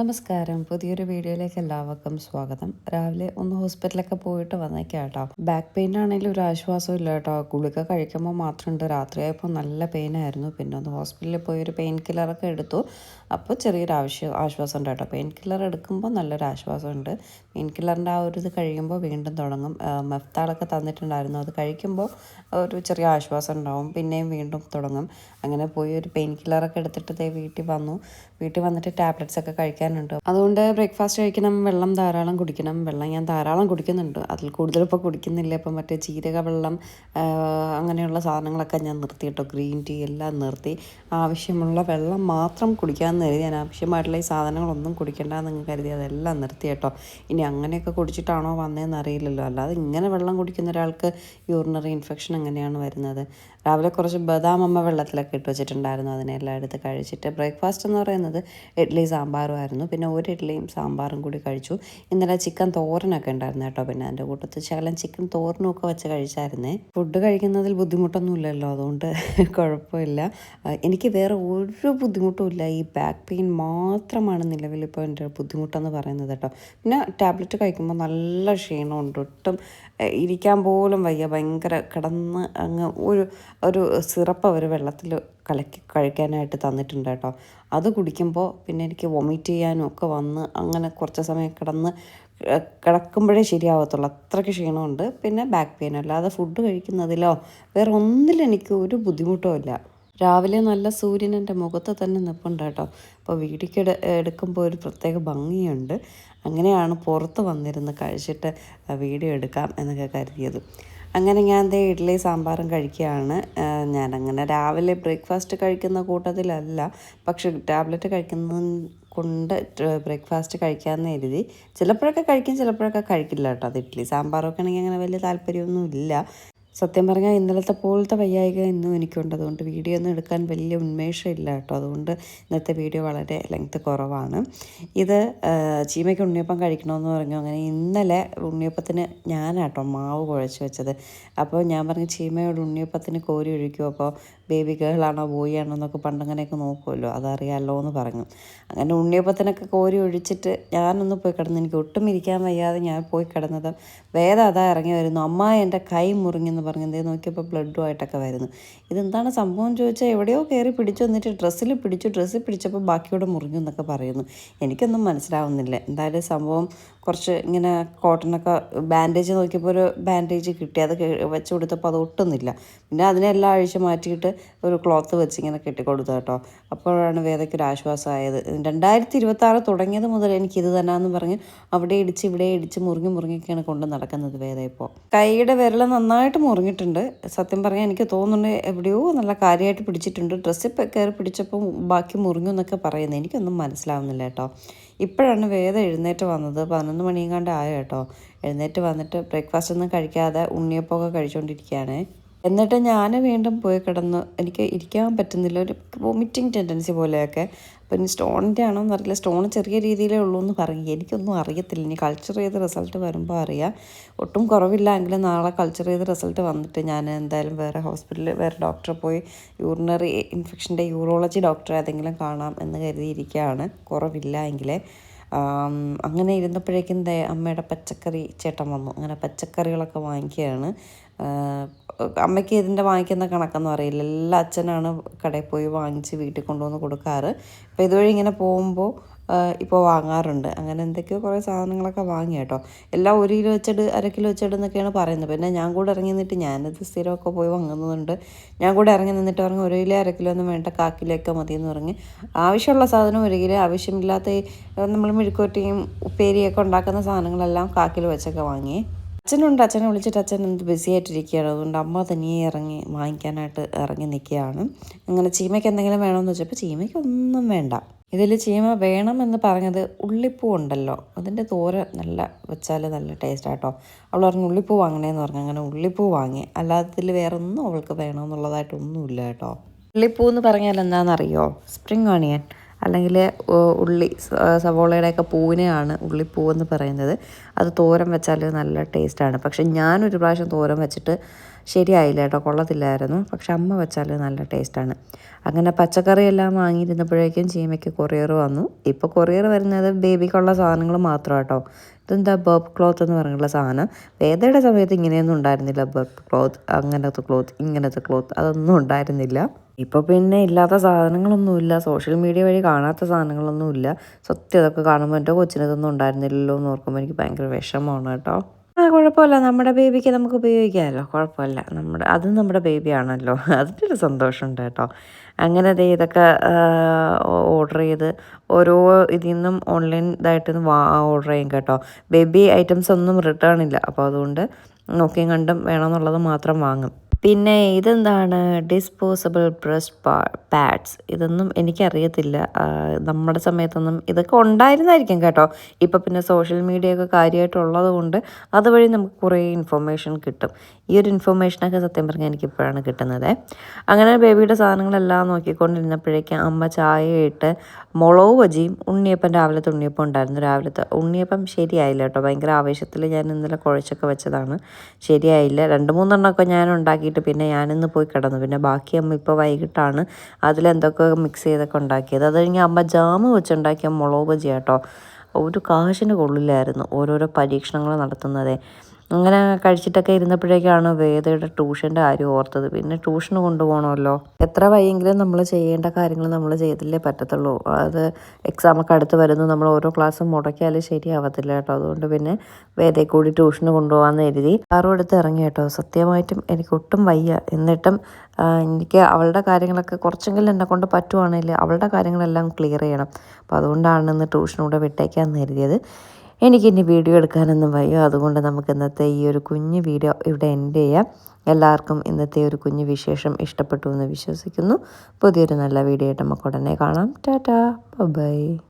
നമസ്കാരം. പുതിയൊരു വീഡിയോയിലേക്ക് എല്ലാവർക്കും സ്വാഗതം. രാവിലെ ഒന്ന് ഹോസ്പിറ്റലൊക്കെ പോയിട്ട് വന്നേക്കാം കേട്ടോ. ബാക്ക് പെയിൻ ആണെങ്കിലും ഒരു ആശ്വാസം ഇല്ല കേട്ടോ. ഗുളിക കഴിക്കുമ്പോൾ മാത്രമുണ്ട്. രാത്രിയായപ്പോൾ നല്ല പെയിനായിരുന്നു. പിന്നെ ഒന്ന് ഹോസ്പിറ്റലിൽ പോയി ഒരു പെയിൻ കില്ലറൊക്കെ എടുത്തു. അപ്പോൾ ചെറിയൊരു ആശ്വാസം ഉണ്ട് കേട്ടോ. പെയിൻ കില്ലർ എടുക്കുമ്പോൾ നല്ലൊരു ആശ്വാസമുണ്ട്. പെയിൻ കില്ലറിൻ്റെ ആ ഒരു ഇത് കഴിയുമ്പോൾ വീണ്ടും തുടങ്ങും. മെഫ്താളൊക്കെ തന്നിട്ടുണ്ടായിരുന്നു. അത് കഴിക്കുമ്പോൾ ഒരു ചെറിയ ആശ്വാസം ഉണ്ടാവും. പിന്നെയും വീണ്ടും തുടങ്ങും. അങ്ങനെ പോയി ഒരു പെയിൻ കില്ലറൊക്കെ എടുത്തിട്ട് വീട്ടിൽ വന്നു. വീട്ടിൽ വന്നിട്ട് ടാബ്ലറ്റ്സ് ഒക്കെ കഴിക്കാനുണ്ട്. അതുകൊണ്ട് ബ്രേക്ക്ഫാസ്റ്റ് കഴിക്കണം, വെള്ളം ധാരാളം കുടിക്കണം. വെള്ളം ഞാൻ ധാരാളം കുടിക്കുന്നുണ്ട്. അതിൽ കൂടുതൽ ഇപ്പോൾ കുടിക്കുന്നില്ല. ഇപ്പം മറ്റേ ജീരക വെള്ളം അങ്ങനെയുള്ള സാധനങ്ങളൊക്കെ ഞാൻ നിർത്തി കേട്ടോ. ഗ്രീൻ ടീ എല്ലാം നിർത്തി. ആവശ്യമുള്ള വെള്ളം മാത്രം കുടിക്കാമെന്ന് കരുതി. ഞാൻ ആവശ്യമായിട്ടുള്ള ഈ സാധനങ്ങളൊന്നും കുടിക്കേണ്ടെന്ന് കരുതി അതെല്ലാം നിർത്തി കേട്ടോ. ഇനി അങ്ങനെയൊക്കെ കുടിച്ചിട്ടാണോ വന്നതെന്ന് അറിയില്ലല്ലോ. അല്ലാതെ ഇങ്ങനെ വെള്ളം കുടിക്കുന്ന ഒരാൾക്ക് യൂറിനറി ഇൻഫെക്ഷൻ എങ്ങനെയാണ് വരുന്നത്? രാവിലെ കുറച്ച് ബദാം അമ്മ വെള്ളത്തിലൊക്കെ ഇട്ട് വെച്ചിട്ടുണ്ടായിരുന്നു. അതിനെല്ലാം എടുത്ത് കഴിച്ചിട്ട് ബ്രേക്ക്ഫാസ്റ്റ് എന്ന് പറയുന്നത് ഇഡ്ഡലി സാമ്പാറുമായിരുന്നു. പിന്നെ ഒരു ഇഡ്ഡലിയും സാമ്പാറും കൂടി കഴിച്ചു. ഇന്നലെ ചിക്കൻ തോരനൊക്കെ ഉണ്ടായിരുന്നു കേട്ടോ. പിന്നെ അതിൻ്റെ കൂട്ടത്തിൽ ശകലം ചിക്കൻ തോരനും ഒക്കെ വെച്ച് കഴിച്ചായിരുന്നേ. ഫുഡ് കഴിക്കുന്നതിൽ ബുദ്ധിമുട്ടൊന്നും ഇല്ലല്ലോ, അതുകൊണ്ട് കുഴപ്പമില്ല. എനിക്ക് വേറെ ഒരു ബുദ്ധിമുട്ടും ഇല്ല. ഈ ബാക്ക് പെയിൻ മാത്രമാണ് നിലവിലിപ്പോൾ എൻ്റെ ബുദ്ധിമുട്ടെന്ന് പറയുന്നത് കേട്ടോ. പിന്നെ ടാബ്ലറ്റ് കഴിക്കുമ്പോൾ നല്ല ക്ഷീണമുണ്ട്. ഒട്ടും ഇരിക്കാൻ പോലും വയ്യ. ഭയങ്കര കിടന്ന് അങ്ങ് ഒരു സിറപ്പ് അവർ വെള്ളത്തിൽ കലക്കി കഴിക്കാനായിട്ട് തന്നിട്ടുണ്ട് കേട്ടോ. അത് കുടിക്കുമ്പോൾ പിന്നെ എനിക്ക് വൊമിറ്റ് ചെയ്യാനും ഒക്കെ വന്ന് അങ്ങനെ കുറച്ച് സമയം കിടക്കുമ്പോഴേ ശരിയാവത്തുള്ളൂ. അത്രയ്ക്ക് ക്ഷീണമുണ്ട്. പിന്നെ ബാക്ക് പെയിൻ. അല്ലാതെ ഫുഡ് കഴിക്കുന്നതിലോ വേറെ ഒന്നിലും എനിക്ക് ഒരു ബുദ്ധിമുട്ടും ഇല്ല. രാവിലെ നല്ല സൂര്യൻ എൻ്റെ മുഖത്ത് തന്നെ നിൽപ്പുണ്ട് കേട്ടോ. അപ്പോൾ വീഡിയോക്ക് എടുക്കുമ്പോൾ ഒരു പ്രത്യേക ഭംഗിയുണ്ട്. അങ്ങനെയാണ് പുറത്ത് വന്നിരുന്ന് കഴിച്ചിട്ട് വീഡിയോ എടുക്കാം എന്നൊക്കെ കരുതിയത്. അങ്ങനെ ഞാൻ ഇഡ്ഡലി സാമ്പാറും കഴിക്കുകയാണ്. ഞാനങ്ങനെ രാവിലെ ബ്രേക്ക്ഫാസ്റ്റ് കഴിക്കുന്ന കൂട്ടത്തിലല്ല, പക്ഷെ ടാബ്ലറ്റ് കഴിക്കുന്നത് കൊണ്ട് ബ്രേക്ക്ഫാസ്റ്റ് കഴിക്കാമെന്ന് കരുതി. ചിലപ്പോഴൊക്കെ കഴിക്കും, ചിലപ്പോഴൊക്കെ കഴിക്കില്ല കേട്ടോ. അത് ഇഡ്ഡലി സാമ്പാറൊക്കെ ആണെങ്കിൽ അങ്ങനെ വലിയ താല്പര്യമൊന്നും ഇല്ല. സത്യം പറഞ്ഞാൽ ഇന്നലത്തെ പോലത്തെ വയ്യായിക ഇന്നും എനിക്കുണ്ട്. അതുകൊണ്ട് വീഡിയോ ഒന്നും എടുക്കാൻ വലിയ ഉന്മേഷമില്ല കേട്ടോ. അതുകൊണ്ട് ഇന്നത്തെ വീഡിയോ വളരെ ലെങ്ത്ത് കുറവാണ്. ഇത് ചീമയ്ക്ക് ഉണ്ണിയപ്പം കഴിക്കണമെന്ന് പറഞ്ഞു. അങ്ങനെ ഇന്നലെ ഉണ്ണിയപ്പത്തിന് ഞാനാട്ടോ മാവ് കുഴച്ച് വെച്ചത്. അപ്പോൾ ഞാൻ പറഞ്ഞു ചീമയോട് ഉണ്ണിയപ്പത്തിന് കോരി ഒഴിക്കും. അപ്പോൾ ബേബി ഗേളാണോ ബോയ് ആണോ എന്നൊക്കെ പണ്ടങ്ങനെയൊക്കെ നോക്കുമല്ലോ, അതറിയാമല്ലോ എന്ന് പറഞ്ഞു. അങ്ങനെ ഉണ്ണിയപ്പത്തിനൊക്കെ കോരി ഒഴിച്ചിട്ട് ഞാനൊന്ന് പോയി കിടന്നു. എനിക്ക് ഒട്ടും ഇരിക്കാൻ വയ്യാതെ ഞാൻ പോയി കിടന്നത്. വേദം അതാ ഇറങ്ങി വരുന്നു. അമ്മ എൻ്റെ കൈ മുറിഞ്ഞെന്ന് പറഞ്ഞു. എന്തേ നോക്കിയപ്പോൾ ബ്ലഡുമായിട്ടൊക്കെ വരുന്നു. ഇതെന്താണ് സംഭവം ചോദിച്ചാൽ എവിടെയോ കയറി പിടിച്ചു വന്നിട്ട് ഡ്രസ്സിൽ പിടിച്ചപ്പോൾ ബാക്കിയോടെ മുറിഞ്ഞു എന്നൊക്കെ പറയുന്നു. എനിക്കൊന്നും മനസ്സിലാവുന്നില്ല. എന്തായാലും സംഭവം കുറച്ച് ഇങ്ങനെ കോട്ടനൊക്കെ ബാൻഡേജ് നോക്കിയപ്പോൾ ഒരു ബാൻഡേജ് കിട്ടി. അത് വെച്ച് കൊടുത്തപ്പോൾ അത് ഒട്ടുന്നില്ല. പിന്നെ അതിനെല്ലാം അഴിച്ച് മാറ്റിയിട്ട് ഒരു ക്ലോത്ത് വെച്ച് ഇങ്ങനെ കെട്ടിക്കൊടുത്തു കേട്ടോ. അപ്പോഴാണ് വേദയ്ക്കൊരു ആശ്വാസമായത്. 2026 തുടങ്ങിയത് മുതൽ എനിക്കിത് തന്നെയെന്ന് പറഞ്ഞ് അവിടെ ഇടിച്ച് ഇവിടെ ഇടിച്ച് മുറിഞ്ഞൊക്കെയാണ് കൊണ്ട് നടക്കുന്നത് വേദ. ഇപ്പോൾ കൈയുടെ വിരൽ നന്നായിട്ട് മുറിഞ്ഞിട്ടുണ്ട്. സത്യം പറഞ്ഞാൽ എനിക്ക് തോന്നുന്നുണ്ട് എവിടെയോ നല്ല കാര്യമായിട്ട് പിടിച്ചിട്ടുണ്ട്. ഡ്രസ്സിൽ കയറി പിടിച്ചപ്പോൾ ബാക്കി മുറിഞ്ഞു എന്നൊക്കെ പറയുന്നത്. എനിക്കൊന്നും മനസ്സിലാവുന്നില്ല കേട്ടോ. ഇപ്പോഴാണ് വേദ എഴുന്നേറ്റ് വന്നത്. 11 മണിയെങ്ങാണ്ട് ആയ കേട്ടോ. എഴുന്നേറ്റ് വന്നിട്ട് ബ്രേക്ക്ഫാസ്റ്റ് ഒന്നും കഴിക്കാതെ ഉണ്ണിയപ്പമൊക്കെ കഴിച്ചുകൊണ്ടിരിക്കുകയാണ്. എന്നിട്ട് ഞാൻ വീണ്ടും പോയി കിടന്നു. എനിക്ക് ഇരിക്കാൻ പറ്റുന്നില്ല. ഒരു വോമിറ്റിംഗ് ടെൻഡൻസി പോലെയൊക്കെ. അപ്പോൾ ഇനി സ്റ്റോണിൻ്റെ ആണോ എന്നറിയില്ല. സ്റ്റോൺ ചെറിയ രീതിയിലേ ഉള്ളൂ എന്ന് പറയും. എനിക്കൊന്നും അറിയത്തില്ല. ഇനി കൾച്ചർ ചെയ്ത് റിസൾട്ട് വരുമ്പോൾ അറിയാം. ഒട്ടും കുറവില്ല എങ്കിലും നാളെ കൾച്ചർ ചെയ്ത് റിസൾട്ട് വന്നിട്ട് ഞാൻ എന്തായാലും വേറെ ഹോസ്പിറ്റലിൽ വേറെ ഡോക്ടറെ പോയി യൂറിനറി ഇൻഫെക്ഷൻ്റെ യൂറോളജി ഡോക്ടറെ ഏതെങ്കിലും കാണാം എന്ന് കരുതിയിരിക്കുകയാണ്. കുറവില്ല എങ്കിലേ. അങ്ങനെ ഇരുന്നപ്പോഴേക്കും അമ്മയുടെ പച്ചക്കറി ചേട്ടൻ വന്നു. അങ്ങനെ പച്ചക്കറികളൊക്കെ വാങ്ങിക്കുകയാണ്. അമ്മയ്ക്ക് ഇതിൻ്റെ വാങ്ങിക്കുന്ന കണക്കൊന്നും അറിയില്ല. എല്ലാം അച്ഛനാണ് കടയിൽ പോയി വാങ്ങിച്ച് വീട്ടിൽ കൊണ്ടുവന്ന് കൊടുക്കാറ്. അപ്പോൾ ഇതുവഴി ഇങ്ങനെ പോകുമ്പോൾ ഇപ്പോൾ വാങ്ങാറുണ്ട്. അങ്ങനെ എന്തൊക്കെയോ കുറേ സാധനങ്ങളൊക്കെ വാങ്ങി കേട്ടോ. എല്ലാം 1 കിലോ വെച്ചിട്ട് 1/2 കിലോ വെച്ചിട്ട് എന്നൊക്കെയാണ് പറയുന്നത്. പിന്നെ ഞാൻ കൂടെ ഇറങ്ങി നിന്നിട്ട് ഞാനിത് സ്ഥിരമൊക്കെ പോയി വാങ്ങുന്നുണ്ട്. ഞാൻ കൂടെ ഇറങ്ങി നിന്നിട്ട് പറഞ്ഞു 1 കിലോ 1/2 കിലോ ഒന്നും വേണ്ട, 1/4 കിലോ ഒക്കെ മതിയെന്ന് പറഞ്ഞ് ആവശ്യമുള്ള സാധനം 1 കിലോ, ആവശ്യമില്ലാത്ത നമ്മൾ മെഴുക്കുവരട്ടിയും ഉപ്പേരിയൊക്കെ ഉണ്ടാക്കുന്ന സാധനങ്ങളെല്ലാം 1/4 കിലോ വെച്ചൊക്കെ വാങ്ങി. അച്ഛനെ വിളിച്ചിട്ട് അച്ഛൻ എന്ത് ബിസി ആയിട്ടിരിക്കുകയാണ്. അതുകൊണ്ട് അമ്മ തനിയെ ഇറങ്ങി വാങ്ങിക്കാനായിട്ട് ഇറങ്ങി നിൽക്കുകയാണ്. അങ്ങനെ ചീമയ്ക്ക് എന്തെങ്കിലും വേണമെന്ന് വെച്ചപ്പോൾ ചീമയ്ക്കൊന്നും വേണ്ട. ഇതിൽ ചീമ വേണമെന്ന് പറഞ്ഞത് ഉള്ളിപ്പൂ ഉണ്ടല്ലോ, അതിൻ്റെ തോരൻ നല്ല വെച്ചാൽ നല്ല ടേസ്റ്റാട്ടോ. അവൾ പറഞ്ഞു ഉള്ളിപ്പൂ വാങ്ങണേന്ന് പറഞ്ഞു. അങ്ങനെ ഉള്ളിപ്പൂ വാങ്ങി. അല്ലാതെ ഇതിൽ വേറെ ഒന്നും അവൾക്ക് വേണമെന്നുള്ളതായിട്ടൊന്നുമില്ല കേട്ടോ. ഉള്ളിപ്പൂ എന്ന് പറഞ്ഞാൽ എന്താണെന്നറിയോ? Spring onion. അല്ലെങ്കിൽ ഉള്ളി സവോളയുടെയൊക്കെ പൂവിനെയാണ് ഉള്ളിപ്പൂവെന്ന് പറയുന്നത്. അത് തോരൻ വെച്ചാൽ നല്ല ടേസ്റ്റാണ്. പക്ഷെ ഞാനൊരു പ്രാവശ്യം തോരൻ വെച്ചിട്ട് ശരിയായില്ല കേട്ടോ, കൊള്ളത്തില്ലായിരുന്നു. പക്ഷെ അമ്മ വെച്ചാൽ നല്ല ടേസ്റ്റാണ്. അങ്ങനെ പച്ചക്കറിയെല്ലാം വാങ്ങിയിരുന്നപ്പോഴേക്കും ചീമയ്ക്ക് കൊറിയർ വന്നു. ഇപ്പോൾ കൊറിയർ വരുന്നത് ബേബിക്കുള്ള സാധനങ്ങൾ മാത്രം കേട്ടോ. ഇതെന്താ ബർപ്പ് ക്ലോത്ത് എന്ന് പറഞ്ഞുള്ള സാധനം. വേദയുടെ സമയത്ത് ഇങ്ങനെയൊന്നും ഉണ്ടായിരുന്നില്ല. ബർപ്പ് ക്ലോത്ത്, അങ്ങനത്തെ ക്ലോത്ത്, ഇങ്ങനത്തെ ക്ലോത്ത്, അതൊന്നും ഉണ്ടായിരുന്നില്ല. ഇപ്പോൾ പിന്നെ ഇല്ലാത്ത സാധനങ്ങളൊന്നുമില്ല, സോഷ്യൽ മീഡിയ വഴി കാണാത്ത സാധനങ്ങളൊന്നുമില്ല. സത്യം അതൊക്കെ കാണുമ്പോൾ എൻ്റെ കൊച്ചിനതൊന്നും ഉണ്ടായിരുന്നില്ലല്ലോ എന്ന് ഓർക്കുമ്പോൾ എനിക്ക് ഭയങ്കര വിഷമമാണ് കേട്ടോ. കുഴപ്പമില്ല, നമ്മുടെ ബേബിക്ക് നമുക്ക് ഉപയോഗിക്കാമല്ലോ, കുഴപ്പമില്ല. അതും നമ്മുടെ ബേബിയാണല്ലോ, അതിൻ്റെ ഒരു സന്തോഷമുണ്ട് കേട്ടോ. അങ്ങനെ ഇതൊക്കെ ഓർഡർ ചെയ്ത് ഓരോ ഇതിൽ നിന്നും ഓൺലൈൻ ഇതായിട്ട് ഓർഡർ ചെയ്യും കേട്ടോ. ബേബി ഐറ്റംസ് ഒന്നും റിട്ടേൺ ഇല്ല, അപ്പോൾ അതുകൊണ്ട് നോക്കിയും കണ്ടും വേണമെന്നുള്ളത് മാത്രം വാങ്ങും. പിന്നെ ഇതെന്താണ്, ഡിസ്പോസിബിൾ ബ്രസ്റ്റ് പാഡ്സ്. ഇതൊന്നും എനിക്കറിയത്തില്ല. നമ്മുടെ സമയത്തൊന്നും ഇതൊക്കെ ഉണ്ടായിരുന്നായിരിക്കും കേട്ടോ. ഇപ്പം പിന്നെ സോഷ്യൽ മീഡിയ ഒക്കെ കാര്യമായിട്ടുള്ളത് കൊണ്ട് അതുവഴി നമുക്ക് കുറേ ഇൻഫർമേഷൻ കിട്ടും. ഈ ഒരു ഇൻഫർമേഷനൊക്കെ സത്യം പറഞ്ഞാൽ എനിക്കിപ്പോഴാണ് കിട്ടുന്നത്. അങ്ങനെ ബേബിയുടെ സാധനങ്ങളെല്ലാം നോക്കിക്കൊണ്ടിരുന്നപ്പോഴേക്കും അമ്മ ചായയിട്ട് മുളക് ബജിയും രാവിലത്തെ ഉണ്ണിയപ്പം ഉണ്ടായിരുന്നു. രാവിലത്തെ ഉണ്ണിയപ്പം ശരിയായില്ല കേട്ടോ. ഭയങ്കര ആവേശത്തിൽ ഞാൻ ഇന്നലെ കുഴച്ചൊക്കെ വെച്ചതാണ്, ശരിയായില്ല. 2-3 ഞാൻ ഉണ്ടാക്കിയിട്ട് പിന്നെ ഞാനിന്ന് പോയി കിടന്നു. പിന്നെ ബാക്കി അമ്മ ഇപ്പോൾ വൈകിട്ടാണ് അതിലെന്തൊക്കെ മിക്സ് ചെയ്തൊക്കെ ഉണ്ടാക്കിയത്. അത് കഴിഞ്ഞ് അമ്മ ജാമ് വെച്ചുണ്ടാക്കിയ മുളക് ബജി കേട്ടോ, ഒരു കാശിന് കൊള്ളില്ലായിരുന്നു ഓരോരോ പരീക്ഷണങ്ങൾ നടത്തുന്നത്. അങ്ങനെ കഴിച്ചിട്ടൊക്കെ ഇരുന്നപ്പോഴേക്കാണ് വേദയുടെ ട്യൂഷൻ്റെ കാര്യം ഓർത്തത്. പിന്നെ ട്യൂഷന് കൊണ്ടുപോകണമല്ലോ. എത്ര വയ്യെങ്കിലും നമ്മൾ ചെയ്യേണ്ട കാര്യങ്ങൾ നമ്മൾ ചെയ്തില്ലേ പറ്റത്തുള്ളൂ. അത് എക്സാമൊക്കെ അടുത്ത് വരുന്നു, നമ്മൾ ഓരോ ക്ലാസ്സും മുടക്കിയാലും ശരിയാവത്തില്ല കേട്ടോ. അതുകൊണ്ട് പിന്നെ വേദയെ കൂടി ട്യൂഷന് കൊണ്ടുപോകാമെന്ന് കരുതി കാറും എടുത്ത് ഇറങ്ങി കേട്ടോ. സത്യമായിട്ടും എനിക്ക് ഒട്ടും വയ്യ. എന്നിട്ടും എനിക്ക് അവളുടെ കാര്യങ്ങളൊക്കെ കുറച്ചെങ്കിലും എന്നെക്കൊണ്ട് പറ്റുവാണെങ്കിൽ അവളുടെ കാര്യങ്ങളെല്ലാം ക്ലിയർ ചെയ്യണം. അപ്പോൾ അതുകൊണ്ടാണ് ഇന്ന് ട്യൂഷനൂടെ വിട്ടേക്കാമെന്ന് കരുതിയത്. എനിക്കിനി വീഡിയോ എടുക്കാനൊന്നും വയ്യ. അതുകൊണ്ട് നമുക്ക് ഇന്നത്തെ ഈ ഒരു കുഞ്ഞു വീഡിയോ ഇവിടെ എൻഡ് ചെയ്യാം. എല്ലാവർക്കും ഇന്നത്തെ ഒരു കുഞ്ഞു വിശേഷം ഇഷ്ടപ്പെട്ടു എന്ന് വിശ്വസിക്കുന്നു. പുതിയൊരു നല്ല വീഡിയോ ആയിട്ട് നമുക്ക് ഉടനെ കാണാം. ടാറ്റാ, ബൈ.